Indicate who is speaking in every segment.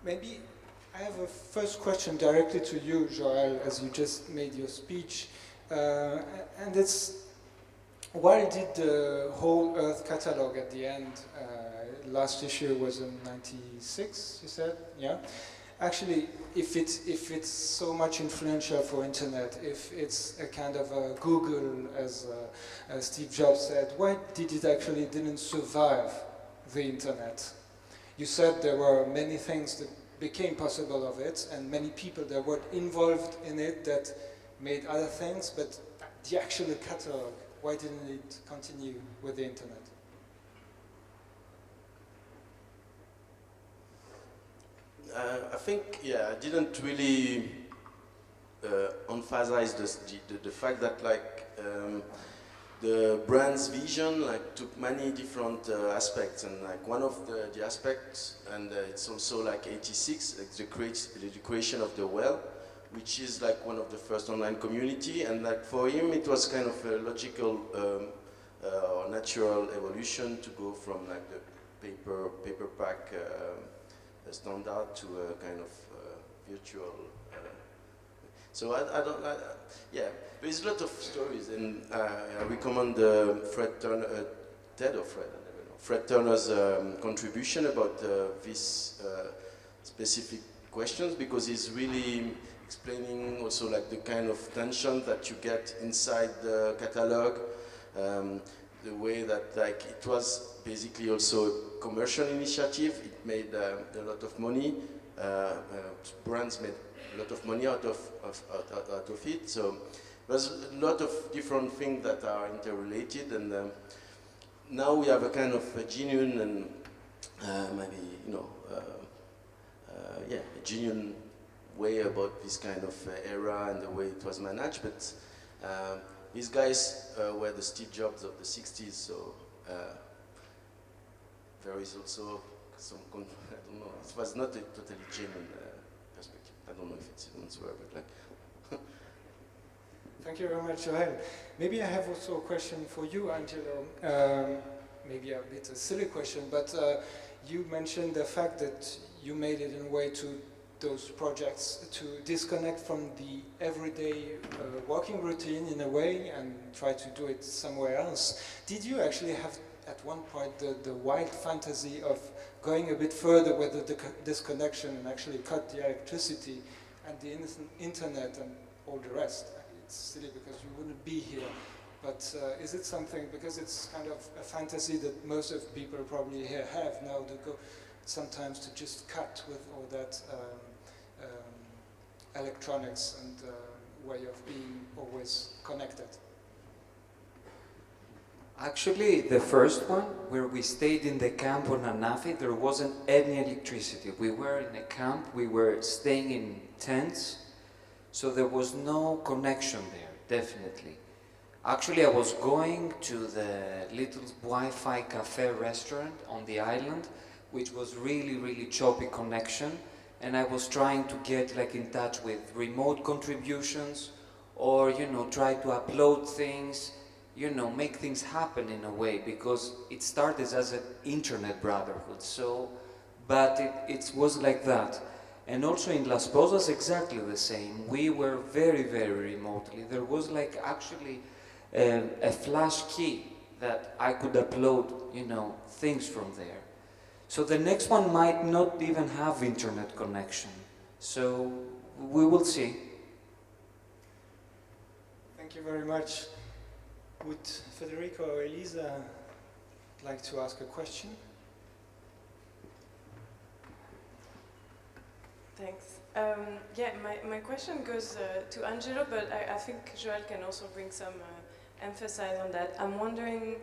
Speaker 1: Maybe I have a first question directly to you, Joël, as you just made your speech. And it's, why did the whole Earth catalog at the end, last issue was in '96, you said? Yeah? Actually, if it's so much influential for internet, if it's a kind of a Google, as Steve Jobs said, why did it actually didn't survive the internet? You said there were many things that became possible of it, and many people that were involved in it that made other things, but the actual catalog, why didn't it continue with the internet?
Speaker 2: I think, yeah, I didn't really emphasize the fact that the brand's vision took many different aspects, and one of the aspects, and it's also 86, the creation of the Well, which is one of the first online community, and for him it was kind of a logical or natural evolution to go from the paperback standard to a kind of virtual. So yeah, there's a lot of stories, and I recommend Fred Turner, Ted or Fred, I never know, Fred Turner's contribution about this specific questions, because he's really explaining also the kind of tension that you get inside the catalog, the way that it was basically also a commercial initiative. It made a lot of money. Brands made a lot of money out of it. So there's a lot of different things that are interrelated, and now we have a kind of a genuine and maybe a genuine way about this kind of era and the way it was managed. But these guys were the Steve Jobs of the 60s, so there is also some, I don't know, it was not a totally genuine perspective. I don't know if it's an answer, but
Speaker 1: Thank you very much, Joël. Maybe I have also a question for you, Angelo. Maybe a bit a silly question, but you mentioned the fact that you made it in a way to those projects to disconnect from the everyday working routine in a way and try to do it somewhere else. Did you actually have at one point the wild fantasy of going a bit further with the disconnection and actually cut the electricity and the internet and all the rest? It's silly because you wouldn't be here, but is it something, because it's kind of a fantasy that most of people probably here have now, to go sometimes to just cut with all that electronics and way of being always connected?
Speaker 3: Actually, the first one, where we stayed in the camp on Anafi, there wasn't any electricity. We were in a camp, we were staying in tents, so there was no connection there, definitely. Actually, I was going to the little Wi-Fi cafe restaurant on the island, which was really, really choppy connection, and I was trying to get in touch with remote contributions, or try to upload things, make things happen in a way, because it started as an internet brotherhood. So, but it was like that. And also in Las Posas, exactly the same. We were very, very remotely. There was actually a flash key that I could upload, things from there. So the next one might not even have internet connection. So we will see.
Speaker 1: Thank you very much. Would Federico or Elisa like to ask a question?
Speaker 4: Thanks. Yeah, my question goes to Angelo, but I think Joël can also bring some emphasis on that. I'm wondering,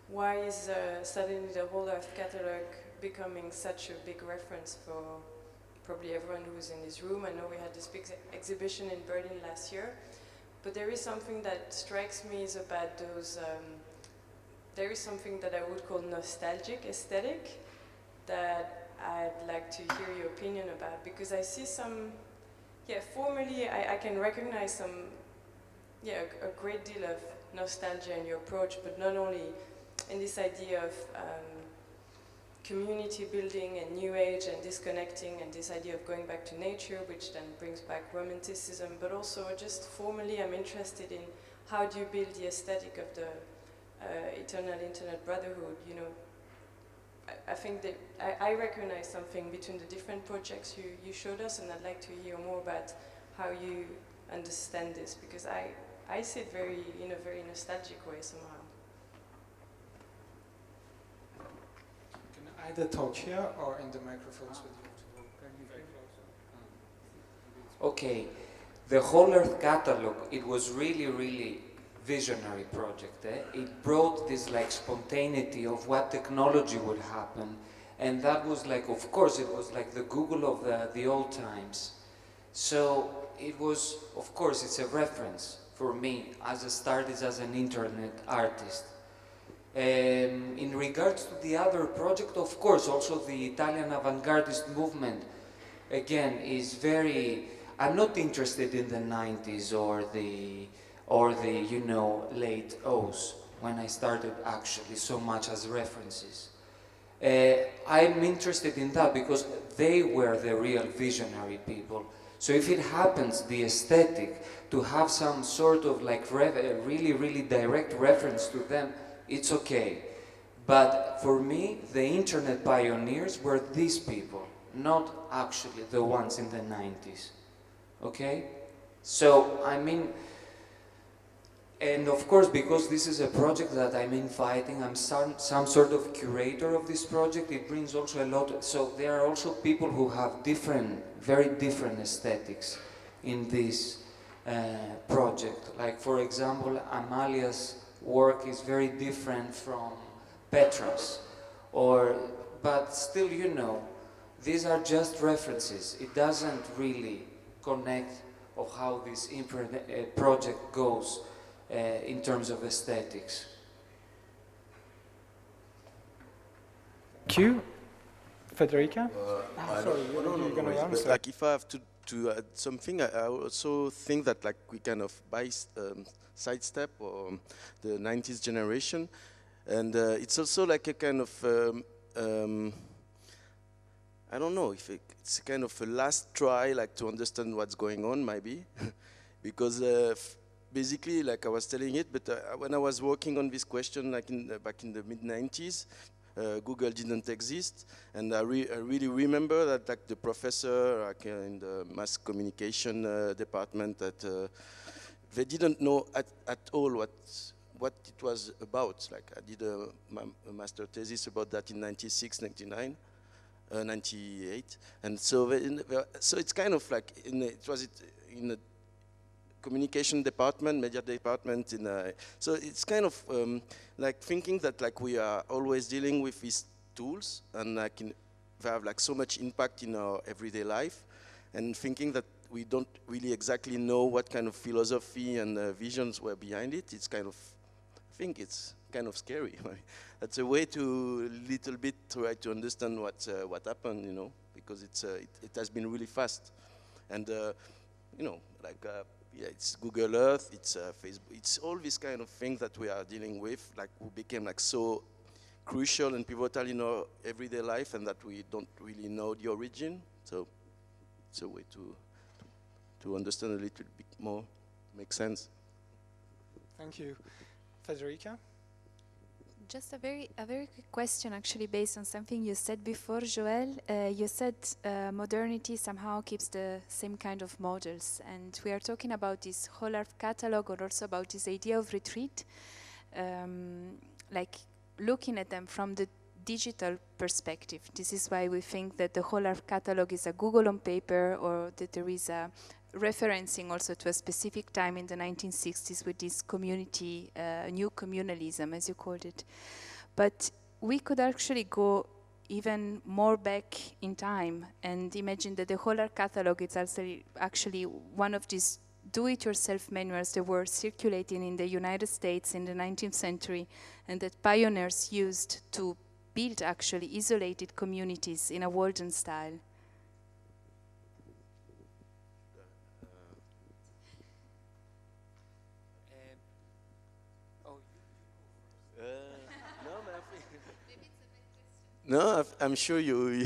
Speaker 4: why is suddenly the whole Earth catalog becoming such a big reference for probably everyone who's in this room? I know we had this big exhibition in Berlin last year, but there is something that strikes me is about those, there is something that I would call nostalgic aesthetic that I'd like to hear your opinion about, because I see some, formally I can recognize some, a great deal of nostalgia in your approach, but not only in this idea of community building and new age and disconnecting and this idea of going back to nature, which then brings back romanticism, but also just formally I'm interested in how do you build the aesthetic of the eternal internet brotherhood, you know. I think that I recognize something between the different projects you showed us, and I'd like to hear more about how you understand this, because I see it in a very nostalgic way somehow.
Speaker 1: You can either talk here or in the microphones with you. Very close.
Speaker 3: Okay, the Whole Earth Catalog, it was really visionary project. It brought this like spontaneity of what technology would happen, and that was like, of course, it was like the Google of the old times. So it was, of course, it's a reference for me as a started as an internet artist. In regards to the other project, of course, also the Italian avant-gardist movement, again, is very, I'm not interested in the 90s or the you know, late O's, when I started actually so much as references. I'm interested in that because they were the real visionary people. So if it happens, the aesthetic, to have some sort of like really direct reference to them, it's okay. But for me, the internet pioneers were these people, not actually the ones in the 90s. Okay? So, I mean, and of course, because this is a project that I'm inviting, I'm some sort of curator of this project, it brings also a lot, so there are also people who have very different aesthetics in this project. Like, for example, Amalia's work is very different from Petra's, but still, you know, these are just references. It doesn't really connect of how this project goes in terms of aesthetics.
Speaker 1: Thank you. Federica?
Speaker 2: Sorry,
Speaker 1: you're going to answer.
Speaker 2: But like, if I have to add something, I also think that like we kind of sidestep or the 90s generation, and it's also like a kind of I don't know if it's kind of a last try, like to understand what's going on, maybe, because basically, like I was telling it, but when I was working on this question, like back in the mid 90s, Google didn't exist, and I really remember that like the professor like, in the mass communication department, that they didn't know at all what it was about. Like I did a master thesis about that in 96, 99. 98, and so it's kind of like in the communication department, media department. So it's kind of like thinking that like we are always dealing with these tools, and like they have like so much impact in our everyday life, and thinking that we don't really exactly know what kind of philosophy and visions were behind it. It's kind of, I think it's kind of scary. That's a way to little bit try to understand what happened, you know, because it has been really fast, and you know, like yeah, it's Google Earth, it's Facebook, it's all these kind of things that we are dealing with, like who became like so crucial and pivotal in our everyday life, and that we don't really know the origin. So it's a way to understand a little bit more, make sense.
Speaker 1: Thank you, Federica.
Speaker 5: Just a very quick question, actually, based on something you said before, Joël. You said modernity somehow keeps the same kind of models, and we are talking about this whole Earth catalog, or also about this idea of retreat, like looking at them from the digital perspective. This is why we think that the whole Earth catalog is a Google on paper, or that there is a referencing also to a specific time in the 1960s with this community, new communalism, as you called it. But we could actually go even more back in time and imagine that the whole Earth catalog is also actually one of these do-it-yourself manuals that were circulating in the United States in the 19th century, and that pioneers used to build actually isolated communities in a Walden style.
Speaker 2: No, but I think No, I'm sure you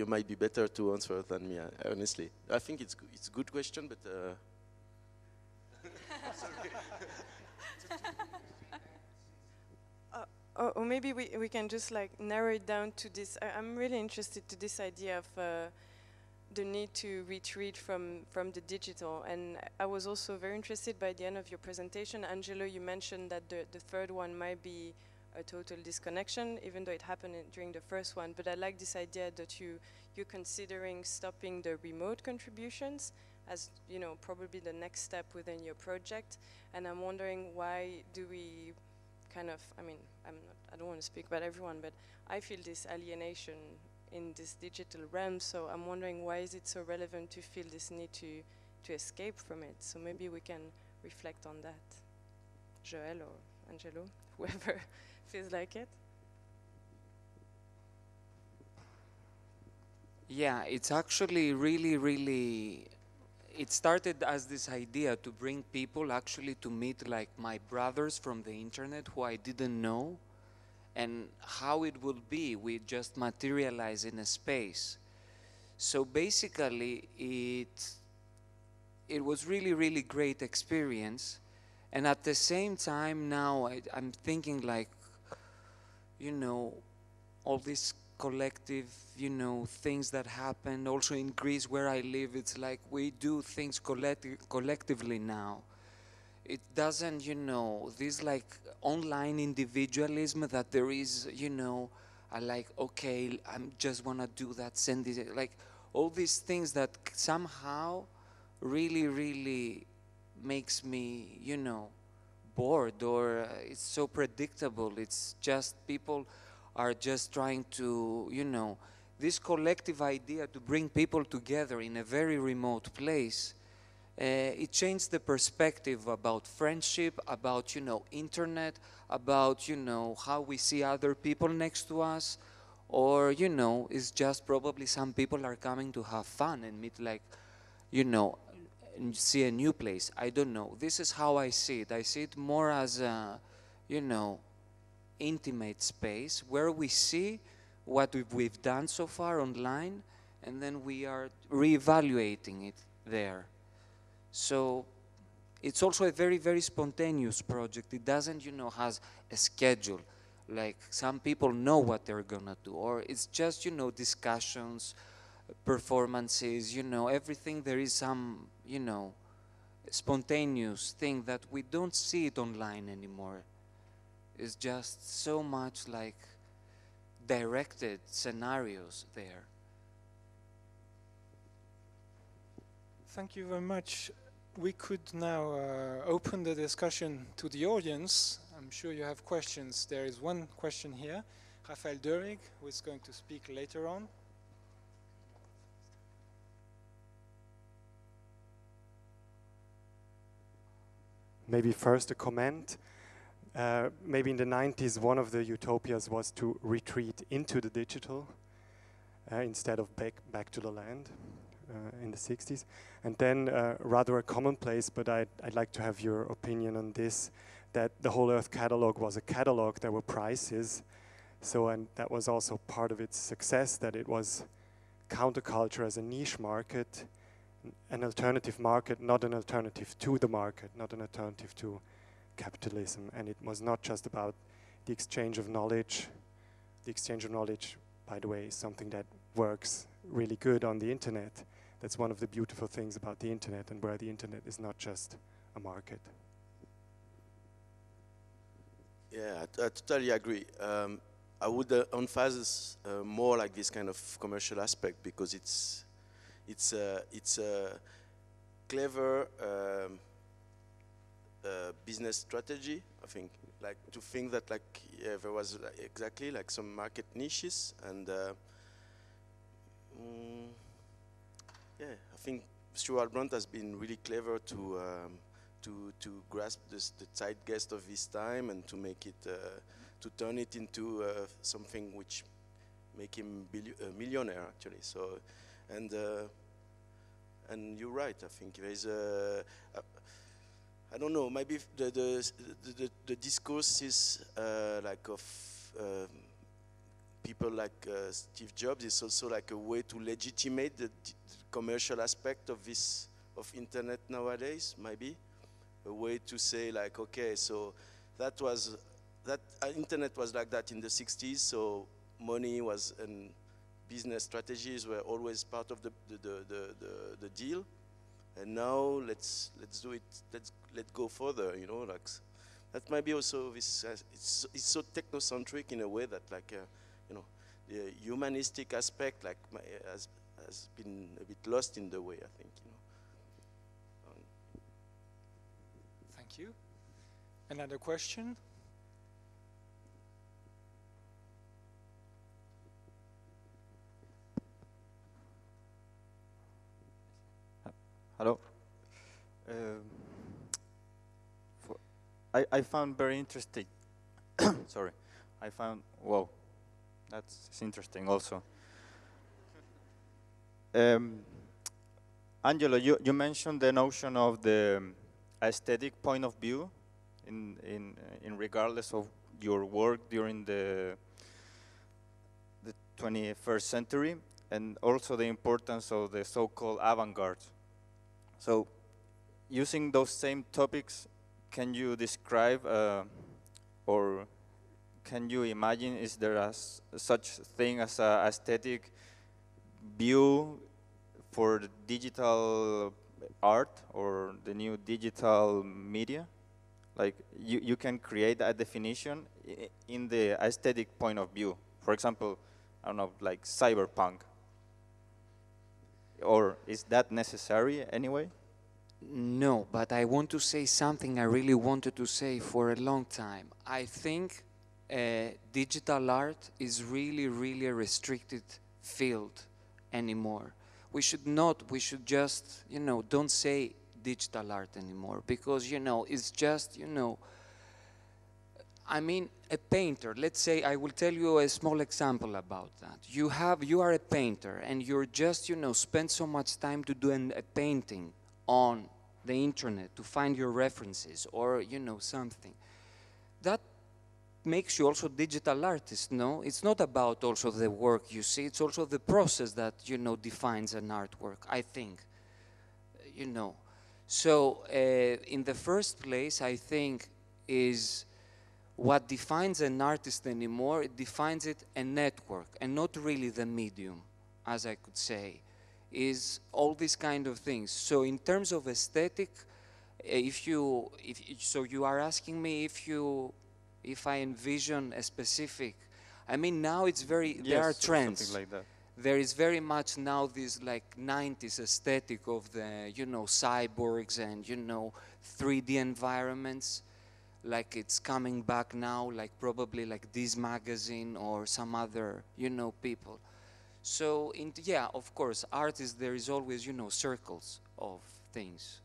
Speaker 2: might be better to answer than me. Honestly, I think it's a good question, but.
Speaker 4: Or maybe we can just like narrow it down to this. I'm really interested to this idea of the need to retreat from the digital. And I was also very interested by the end of your presentation. Angelo, you mentioned that the third one might be a total disconnection, even though it happened during the first one. But I like this idea that you're considering stopping the remote contributions as, you know, probably the next step within your project. And I'm wondering, why do we kind of, I mean, I don't want to speak about everyone, but I feel this alienation in this digital realm, so I'm wondering, why is it so relevant to feel this need to escape from it? So maybe we can reflect on that. Joël or Angelo, whoever feels like it.
Speaker 3: Yeah, it's actually really, it started as this idea to bring people actually to meet like my brothers from the internet who I didn't know, and how it would be we just materialize in a space. So basically it was really great experience, and at the same time now I'm thinking like, you know, all these collective, you know, things that happen also in Greece where I live. It's like we do things collectively now. It doesn't, you know, this like online individualism that there is, you know, I like, okay, I'm just wanna do that, send it, like all these things that somehow really makes me, you know, bored, or it's so predictable. It's just people are just trying to, you know, this collective idea to bring people together in a very remote place. It changed the perspective about friendship, about, you know, internet, about, you know, how we see other people next to us, or, you know, it's just probably some people are coming to have fun and meet, like, you know, and see a new place. I don't know. This is how I see it. I see it more as a, you know, intimate space where we see what we've done so far online, and then we are reevaluating it there. So it's also a very spontaneous project. It doesn't, you know, has a schedule. Like some people know what they're gonna do, or it's just, you know, discussions, performances, you know, everything. There is some, you know, spontaneous thing that we don't see it online anymore. It's just so much like directed scenarios there.
Speaker 1: Thank you very much. We could now open the discussion to the audience. I'm sure you have questions. There is one question here. Raphael Dörig, who is going to speak later on.
Speaker 6: Maybe first a comment. Maybe in the 90s, one of the utopias was to retreat into the digital instead of back to the land in the 60s. And then rather a commonplace, but I'd like to have your opinion on this, that the Whole Earth catalog was a catalog, there were prices. So, and that was also part of its success, that it was counterculture as a niche market, an alternative market, not an alternative to the market, not an alternative to capitalism. And it was not just about the exchange of knowledge. The exchange of knowledge, by the way, is something that works really good on the internet. That's one of the beautiful things about the internet, and where the internet is not just a market.
Speaker 2: Yeah, I totally agree. I would emphasize more like this kind of commercial aspect, because it's a clever business strategy. I think, like, to think that, like, yeah, there was exactly like some market niches, and yeah, I think Stuart Brand has been really clever to grasp the zeitgeist of his time, and to make it to turn it into something which make him a millionaire, actually. So, and you're right. I think there is I don't know. Maybe the discourse is like of people like Steve Jobs, it's also like a way to legitimate the commercial aspect of this, of internet nowadays, maybe. A way to say like, okay, so that internet was like that in the 60s, so money was, and business strategies were always part of the deal. And now let's do it, let's go further, you know, like, that might be also this, it's so technocentric in a way that like, you know, the humanistic aspect like has been a bit lost in the way, I think, you know.
Speaker 1: Thank you. Another question?
Speaker 7: Hello. I found very interesting. Sorry, I found, wow, that's interesting also. Angelo, you mentioned the notion of the aesthetic point of view in regardless of your work during the 21st century, and also the importance of the so-called avant-garde. So, using those same topics, can you describe or can you imagine, is there such thing as an aesthetic view for the digital art or the new digital media? Like you can create a definition in the aesthetic point of view. For example, I don't know, like cyberpunk. Or is that necessary anyway?
Speaker 3: No, but I want to say something I really wanted to say for a long time. I think digital art is really a restricted field anymore. We should just, you know, don't say digital art anymore, because, you know, it's just, you know, I mean, a painter, let's say, I will tell you a small example about that. You are a painter and you're just, you know, spend so much time to do a painting on the internet to find your references or, you know, something. That makes you also digital artist, no? It's not about also the work you see, it's also the process that, you know, defines an artwork, I think, you know. So, in the first place, I think is what defines an artist anymore, it defines it a network and not really the medium, as I could say, is all these kind of things. So in terms of aesthetic, so you are asking me if I envision a specific, I mean now it's very,
Speaker 7: Yes,
Speaker 3: there are trends.
Speaker 7: something like that.
Speaker 3: There is very much now this like 90s aesthetic of the, you know, cyborgs and, you know, 3D environments. Like it's coming back now, like probably like this magazine or some other, you know, people. So, yeah, of course, art is, there is always, you know, circles of things.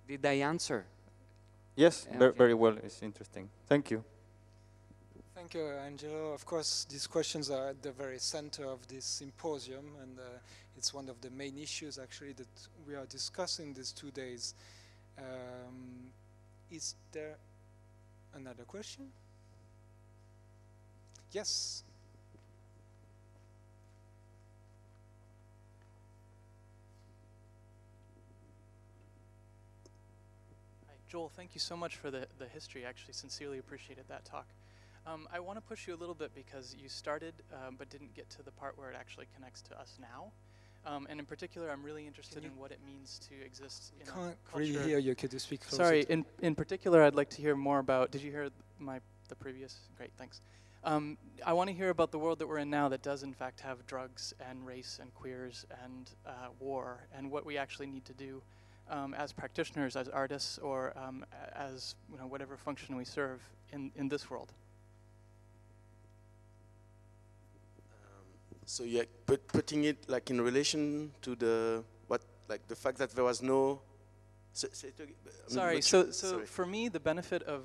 Speaker 3: Did I answer?
Speaker 7: Yes,
Speaker 3: Okay.
Speaker 7: very well, it's interesting. Thank you.
Speaker 1: Thank you, Angelo. Of course, these questions are at the very center of this symposium, and it's one of the main issues actually that we are discussing these 2 days. Is there another question? Yes.
Speaker 8: Hi, Joel, thank you so much for the history. I actually sincerely appreciated that talk. I want to push you a little bit because you started but didn't get to the part where it actually connects to us now. And in particular, I'm really interested in what it means to exist in a
Speaker 1: Can't
Speaker 8: culture.
Speaker 1: really hear you. Could you speak closer?
Speaker 8: Sorry, in particular, I'd like to hear more about, did you hear the previous? Great, thanks. I want to hear about the world that we're in now that does in fact have drugs and race and queers and war, and what we actually need to do as practitioners, as artists, or as, you know, whatever function we serve in this world.
Speaker 2: So yeah, putting it like in relation to the the fact that there was no.
Speaker 8: Sorry. So for me, the benefit of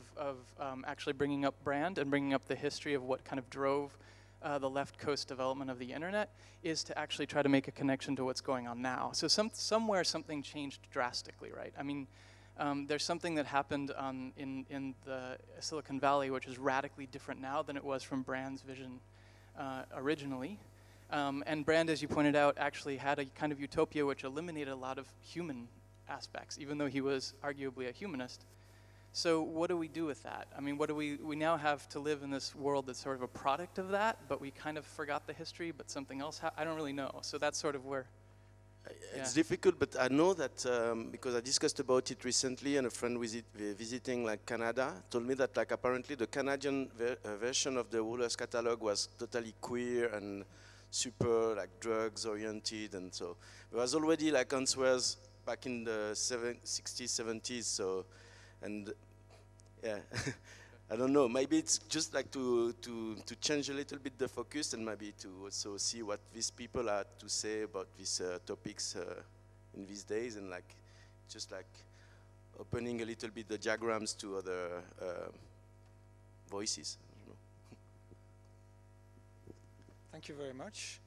Speaker 8: actually bringing up brand and bringing up the history of what kind of drove the left coast development of the internet is to actually try to make a connection to what's going on now. So somewhere something changed drastically, right? I mean, There's something that happened in the Silicon Valley, which is radically different now than it was from Brand's vision originally. And Brand, as you pointed out, actually had a kind of utopia which eliminated a lot of human aspects, even though he was arguably a humanist. So what do we do with that? I mean, we now have to live in this world that's sort of a product of that, but we kind of forgot the history, but something else, I don't really know. So that's sort of where...
Speaker 2: It's difficult, but I know that because I discussed about it recently, and a friend visiting like Canada told me that like apparently the Canadian version of the Woolers catalog was totally queer and super like drugs oriented, and so there was already like answers back in the 60s, 70s. So, and yeah, I don't know. Maybe it's just like to change a little bit the focus, and maybe to also see what these people had to say about these topics in these days, and like just like opening a little bit the diagrams to other voices. You know.
Speaker 1: Thank you very much.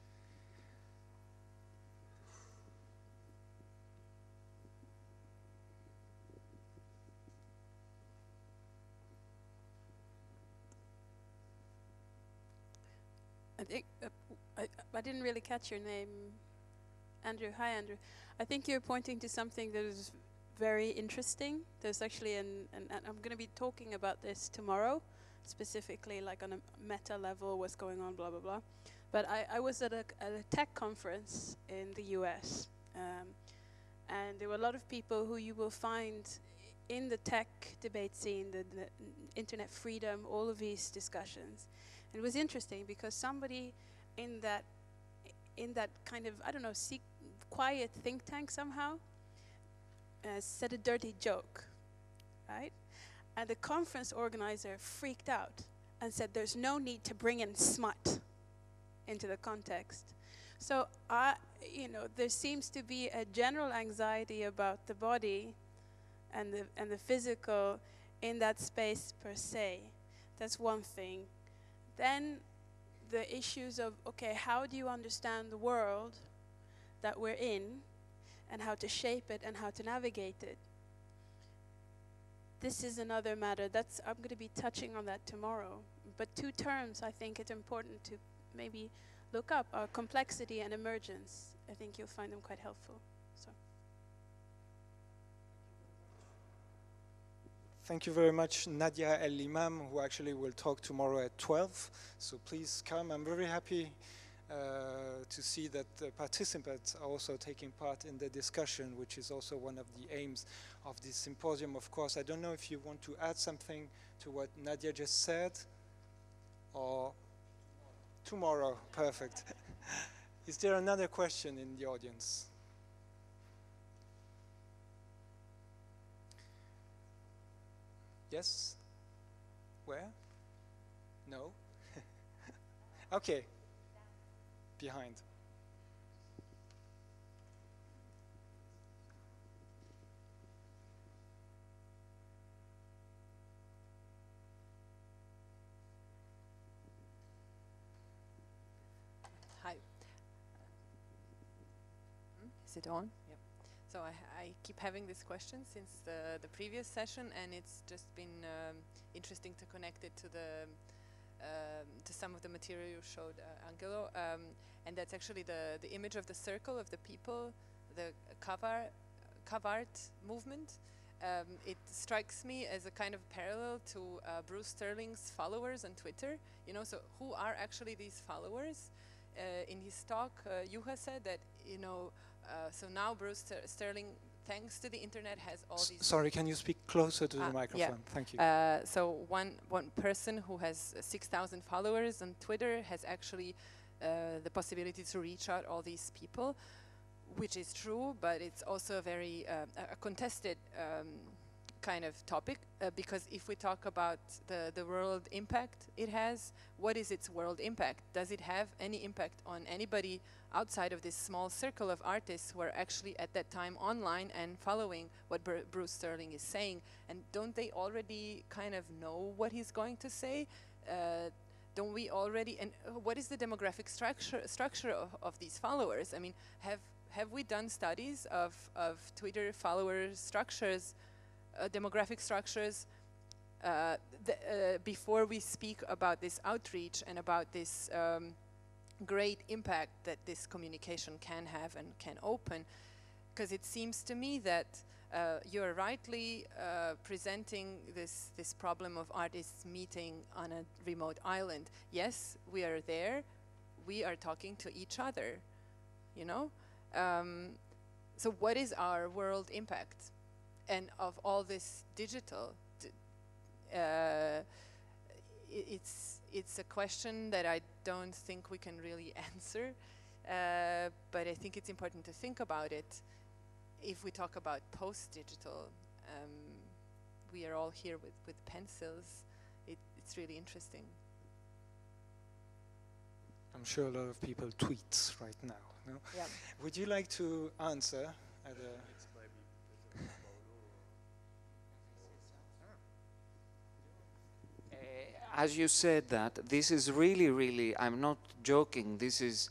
Speaker 9: I think I didn't really catch your name, Andrew. Hi, Andrew. I think you're pointing to something that is very interesting. There's actually and I'm going to be talking about this tomorrow, specifically like on a meta level, what's going on, blah, blah, blah. But I was at a tech conference in the US, and there were a lot of people who you will find in the tech debate scene, the internet freedom, all of these discussions. It was interesting because somebody in that kind of, I don't know, quiet think tank somehow said a dirty joke, right? And the conference organizer freaked out and said there's no need to bring in smut into the context. So there seems to be a general anxiety about the body and the physical in that space per se. That's one thing. Then the issues of, okay, how do you understand the world that we're in and how to shape it and how to navigate it? This is another matter. I'm going to be touching on that tomorrow. But two terms I think it's important to maybe look up are complexity and emergence. I think you'll find them quite helpful. So.
Speaker 1: Thank you very much, Nadia El-Imam, who actually will talk tomorrow at 12. So please come. I'm very happy to see that the participants are also taking part in the discussion, which is also one of the aims of this symposium. Of course, I don't know if you want to add something to what Nadia just said, or tomorrow. Perfect. Is there another question in the audience? Yes? Where? No? Okay. Behind.
Speaker 10: Hi. Is it on? Yep. So I keep having this question since the previous session, and it's just been interesting to connect it to to some of the material you showed, Angelo, and that's actually the image of the circle of the people, the Cavart movement. It strikes me as a kind of parallel to Bruce Sterling's followers on Twitter. You know, so who are actually these followers? In his talk, Juha said that, so now Bruce Sterling, thanks to the internet, has all these...
Speaker 1: Sorry, can you speak closer to the microphone?
Speaker 10: Yeah.
Speaker 1: Thank you.
Speaker 10: So one person who has 6,000 followers on Twitter has actually the possibility to reach out all these people, which is true, but it's also a very a contested kind of topic, because if we talk about the world impact it has, what is its world impact? Does it have any impact on anybody outside of this small circle of artists who are actually at that time online and following what Bruce Sterling is saying? And don't they already kind of know what he's going to say? Don't we already, and what is the demographic structure of these followers? I mean, have we done studies of Twitter follower structures demographic structures, before we speak about this outreach and about this great impact that this communication can have and can open, because it seems to me that you're rightly presenting this problem of artists meeting on a remote island. Yes, we are there, we are talking to each other, you know? So what is our world impact? And of all this digital, it's a question that I don't think we can really answer, but I think it's important to think about it. If we talk about post-digital, we are all here with pencils. It's really interesting.
Speaker 1: I'm sure a lot of people tweet right now. No?
Speaker 10: Yeah.
Speaker 1: Would you like to answer?
Speaker 3: As you said that, this is really, I'm not joking, this is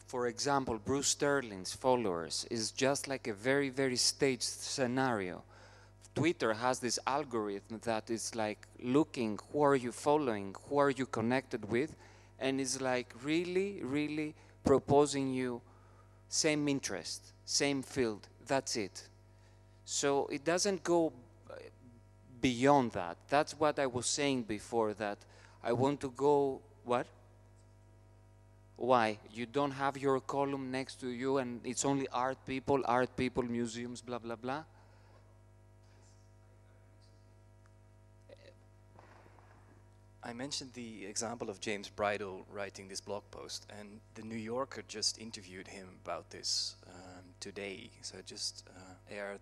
Speaker 3: for example, Bruce Sterling's followers is just like a very staged scenario. Twitter has this algorithm that is like looking who are you following, who are you connected with, and is like really proposing you same interest, same field, that's it. So it doesn't go beyond that. That's what I was saying before, that I want to go, what? Why? You don't have your column next to you and it's only art people, museums, blah, blah, blah?
Speaker 11: I mentioned the example of James Bridle writing this blog post, and the New Yorker just interviewed him about this today. So it just aired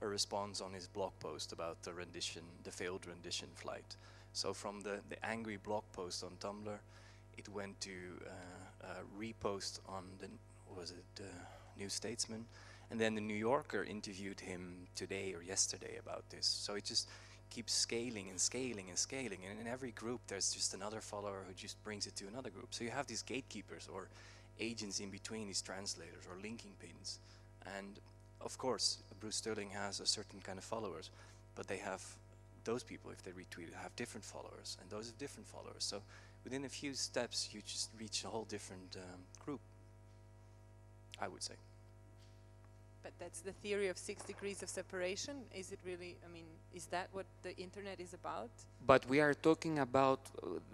Speaker 11: a response on his blog post about the rendition, the failed rendition flight. So from the angry blog post on Tumblr, it went to repost on the, New Statesman, and then the New Yorker interviewed him today or yesterday about this. So it just keeps scaling and scaling and scaling, and in every group there's just another follower who just brings it to another group. So you have these gatekeepers or agents in between, these translators or linking pins. And of course, Bruce Sterling has a certain kind of followers, but they have, those people, if they retweet it, have different followers, and those have different followers. So within a few steps, you just reach a whole different group, I would say.
Speaker 10: But that's the theory of 6 degrees of separation. Is it really, I mean, is that what the internet is about?
Speaker 3: But we are talking about,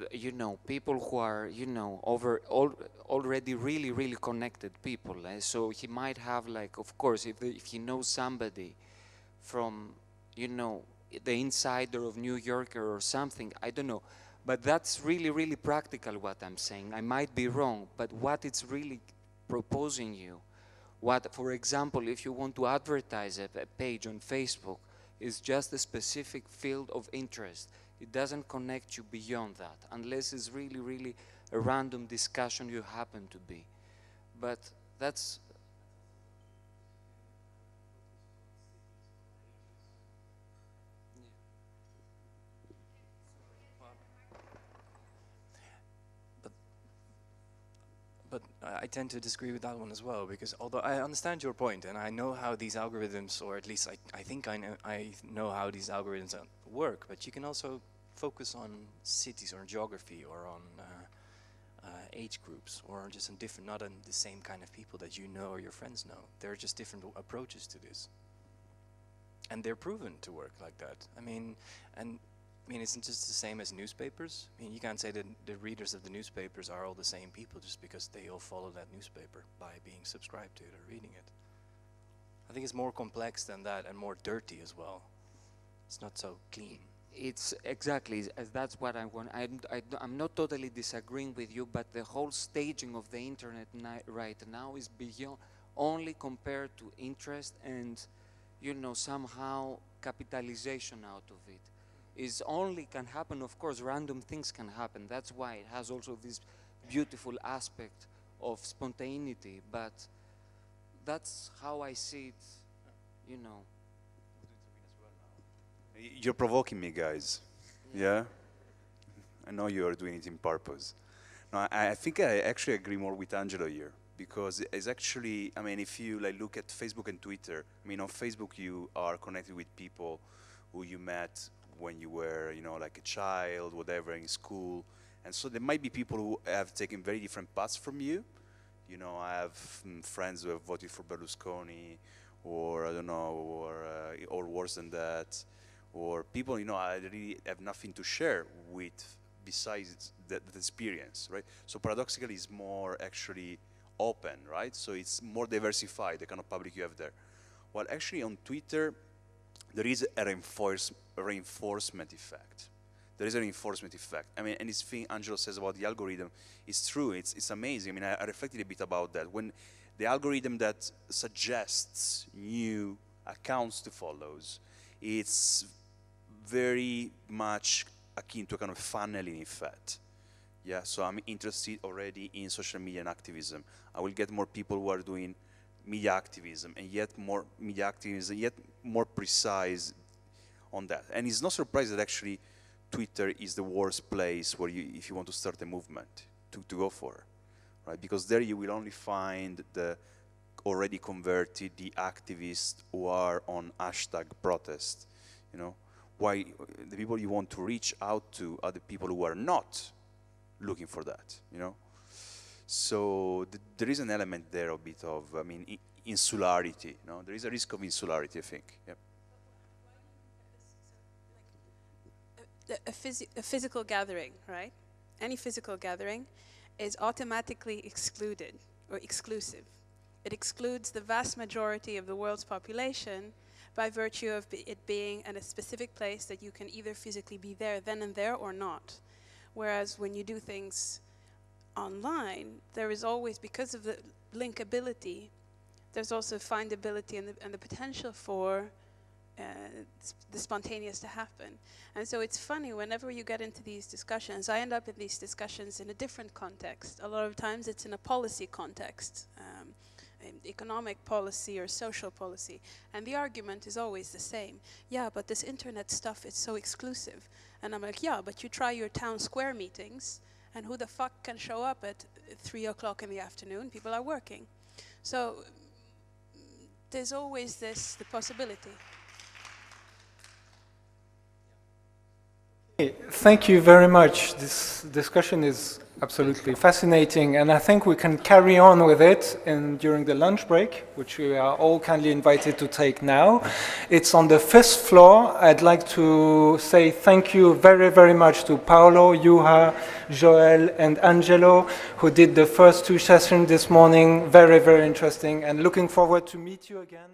Speaker 3: you know, people who are, you know, already really connected people. So he might have, like, of course, if he knows somebody from, you know, the insider of New Yorker or something, I don't know. But that's really practical what I'm saying. I might be wrong, but what it's really proposing you, what, for example, if you want to advertise a page on Facebook, is just a specific field of interest. It doesn't connect you beyond that, unless it's really a random discussion you happen to be. But that's...
Speaker 11: But I tend to disagree with that one as well, because although I understand your point, and I know how these algorithms, or at least I think I know how these algorithms work, but you can also focus on cities or geography or on age groups, or just on different, not on the same kind of people that you know or your friends know. There are just different approaches to this. And they're proven to work like that. I mean, it's just the same as newspapers. I mean, you can't say that the readers of the newspapers are all the same people just because they all follow that newspaper by being subscribed to it or reading it. I think it's more complex than that and more dirty as well. It's not so clean.
Speaker 3: It's exactly, that's what I want. I'm not totally disagreeing with you, but the whole staging of the internet right now is beyond, only compared to interest and, you know, somehow capitalization out of it. Is only can happen, of course, random things can happen. That's why it has also this beautiful aspect of spontaneity, but that's how I see it, you know.
Speaker 12: You're provoking me, guys. Yeah? I know you are doing it in purpose. No, I think I actually agree more with Angelo here, because it's actually, I mean, if you like look at Facebook and Twitter, I mean, on Facebook you are connected with people who you met when you were, you know, like a child, whatever, in school. And so there might be people who have taken very different paths from you. You know, I have friends who have voted for Berlusconi, or I don't know, or worse than that, or people, you know, I really have nothing to share with besides that experience, right? So paradoxically, it's more actually open, right? So it's more diversified, the kind of public you have there. Well, actually on Twitter, there is a reinforcement effect. There is a reinforcement effect. I mean, and this thing Angelo says about the algorithm is true. It's amazing. I mean, I reflected a bit about that. When the algorithm that suggests new accounts to follow, it's very much akin to a kind of funneling effect. Yeah, so I'm interested already in social media and activism. I will get more people who are doing media activism, and yet more media activism, yet more precise on that. And it's no surprise that actually Twitter is the worst place where you, if you want to start a movement, to go for, right? Because there you will only find the already converted, the activists who are on hashtag protest, you know? Why the people you want to reach out to are the people who are not looking for that, you know? So there is an element there, a bit of, I mean, insularity, you know? There is a risk of insularity, I think, yeah.
Speaker 9: A physical gathering, right? Any physical gathering is automatically excluded or exclusive. It excludes the vast majority of the world's population by virtue of it being in a specific place that you can either physically be there then and there or not. Whereas when you do things online, there is always, because of the linkability, there's also findability and the potential for the spontaneous to happen. And so it's funny, whenever you get into these discussions, I end up in these discussions in a different context. A lot of times it's in a policy context, economic policy or social policy. And the argument is always the same. Yeah, but this internet stuff is so exclusive. And I'm like, yeah, but you try your town square meetings, and who the fuck can show up at 3 o'clock in the afternoon? People are working. So there's always the possibility.
Speaker 1: Thank you very much. This discussion is absolutely fascinating, and I think we can carry on with it during the lunch break, which we are all kindly invited to take now. It's on the 5th floor. I'd like to say thank you very, very much to Paolo, Juha, Joël, and Angelo, who did the first 2 sessions this morning. Very, very interesting, and looking forward to meet you again.